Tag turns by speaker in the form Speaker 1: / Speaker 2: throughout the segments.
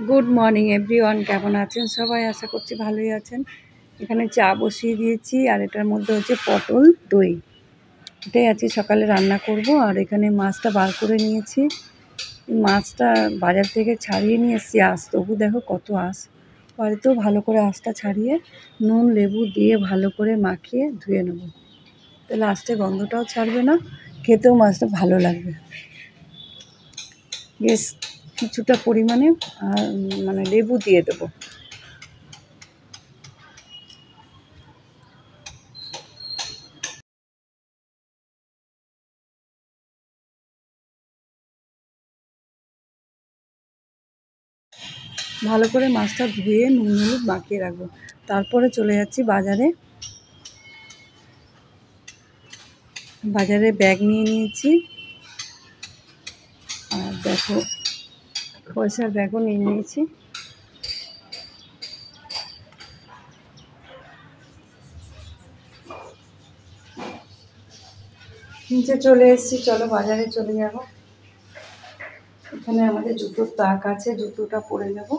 Speaker 1: Good morning everyone, কেমন আছেন সবাই? আশা করছি ভালোই আছেন। এখানে চা বসিয়ে দিয়েছি আর এটার মধ্যে হচ্ছে পটল দই, এটাই আজকে সকালে রান্না করব। আর এখানে মাছটা বার করে নিয়েছি, মাছটা বাজার থেকে ছাড়িয়ে নিয়ে এসেছি। আঁশ তবু দেখো কত আঁশ, বাড়িতেও ভালো করে আঁশটা ছাড়িয়ে নুন লেবু দিয়ে ভালো করে মাখিয়ে ধুয়ে নেব, তাহলে আঁশটা গন্ধটাও ছাড়বে না, খেতেও মাছটা ভালো লাগবে। বেশ কিছুটা পরিমাণে লেবু দিয়ে দেবো। ভালো করে মাছটা ধুয়ে নুন হলুদ মাখিয়ে রাখবো, তারপরে চলে যাচ্ছি বাজারে। বাজারে ব্যাগ নিয়ে নিয়েছি, আর দেখো পয়সার ব্যাগও নিয়ে নিয়েছি। নিচে চলে এসেছি, চলো বাজারে চলে যাব। এখানে আমাদের জুতোর তাক আছে, জুতোটা পরে নেব।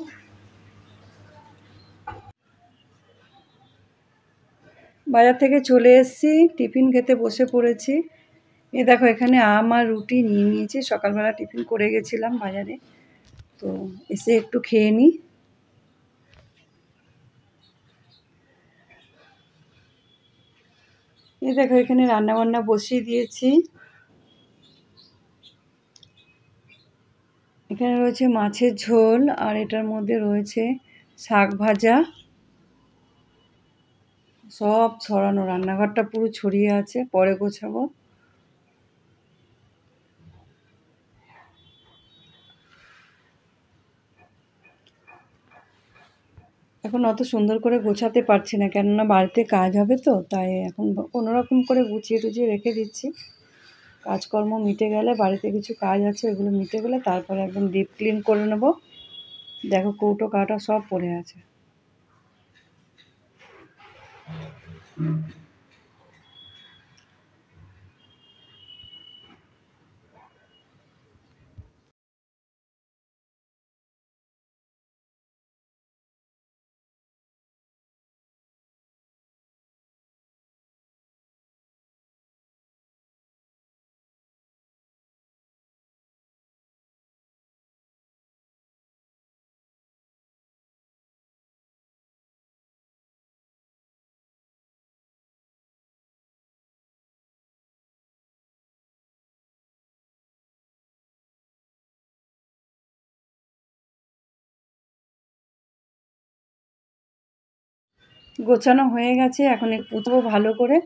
Speaker 1: বাজার থেকে চলে এসেছি, টিফিন খেতে বসে পড়েছি। এ দেখো এখানে আম আর রুটি নিয়ে নিয়েছি, সকালবেলা টিফিন করে গেছিলাম বাজারে, তো এসে একটু খেয়ে নিই। এই দেখো এখানে রান্না বান্না বসিয়ে দিয়েছি। এখানে রয়েছে মাছের ঝোল, আর এটার মধ্যে রয়েছে শাক ভাজা, সব ছড়ানো, রান্নাঘরটা পুরো ছড়িয়ে আছে, পরে গোছাবো। এখন অত সুন্দর করে গোছাতে পারছি না, কেননা বাড়িতে কাজ হবে তো, তাই এখন কোনোরকম করে গুছিয়ে টুছিয়ে রেখে দিচ্ছি। কাজকর্ম মিটে গেলে, বাড়িতে কিছু কাজ আছে ওগুলো মিটে গেলে তারপরে একদম ডিপ ক্লিন করে নেব। দেখো কৌটো কাটা সব পড়ে আছে। গোছানো হয়ে গেছে, এখন একটু পুছবো ভালো করে,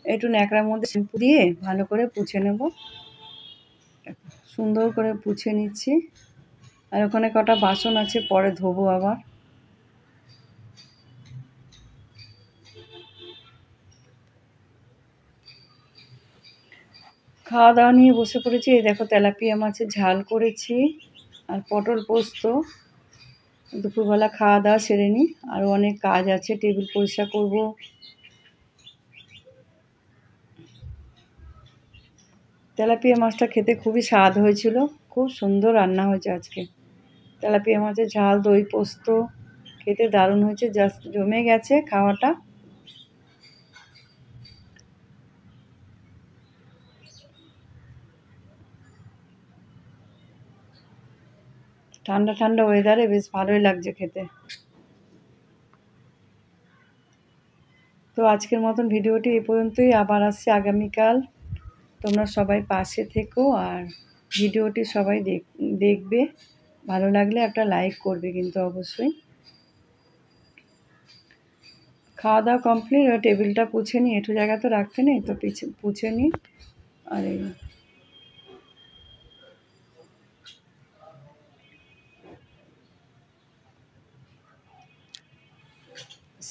Speaker 1: একটু ন্যাকড়ার মধ্যে শ্যাম্পু দিয়ে ভালো করে পুছে নেব। সুন্দর করে পুছে নিচ্ছি। আর ওখানে কটা বাসন আছে, পরে ধোবো আবার। খাওয়া দাওয়া নিয়ে বসে পড়েছি। এই দেখো তেলাপিয়া মাছের ঝাল করেছি আর পটল পোস্ত। দুপুরবেলা খাওয়া দাওয়া সেরে নিই, আরও অনেক কাজ আছে, টেবিল পরিষ্কার করব। তেলাপিয়া মাছটা খেতে খুবই স্বাদ হয়েছিল, খুব সুন্দর রান্না হয়েছে আজকে। তেলাপিয়া মাছের ঝাল দই পোস্ত খেতে দারুণ হয়েছে, জাস্ট জমে গেছে খাওয়াটা। ঠান্ডা ঠান্ডা ওয়েদারে বেশ ভালোই লাগছে খেতে। তো আজকের মতন ভিডিওটি এই পর্যন্তই, আবার আসছি আগামীকাল। তোমরা সবাই পাশে থেকো, আর ভিডিওটি সবাই দেখবে। ভালো লাগলে একটা লাইক করবে কিন্তু অবশ্যই। খাওয়া দাওয়া কমপ্লিট, টেবিলটা পুছে নিই, একটু জায়গা তো রাখতে নেই, তো পুছে নিই। আর এই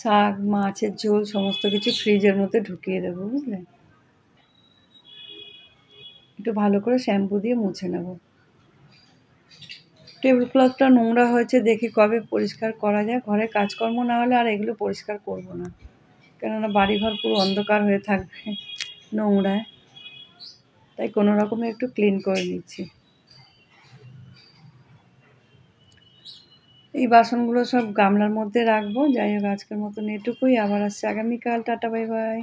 Speaker 1: শাক মাছের ঝোল সমস্ত কিছু ফ্রিজের মধ্যে ঢুকিয়ে দেবো, বুঝলে। একটু ভালো করে শ্যাম্পু দিয়ে মুছে নেব। টেবিল ক্লথটা নোংরা হয়েছে, দেখি কবে পরিষ্কার করা যায়। ঘরে কাজকর্ম না হলে আর এগুলো পরিষ্কার করব না, কেননা বাড়িঘর পুরো অন্ধকার হয়ে থাকবে নোংরায়, তাই কোনো রকমে একটু ক্লিন করে নিচ্ছি। এই বাসনগুলো সব গামলার মধ্যে রাখবো। যাই হোক আজকের মতন এটুকুই। আবার আসছে আগামীকাল। Tata bye bye.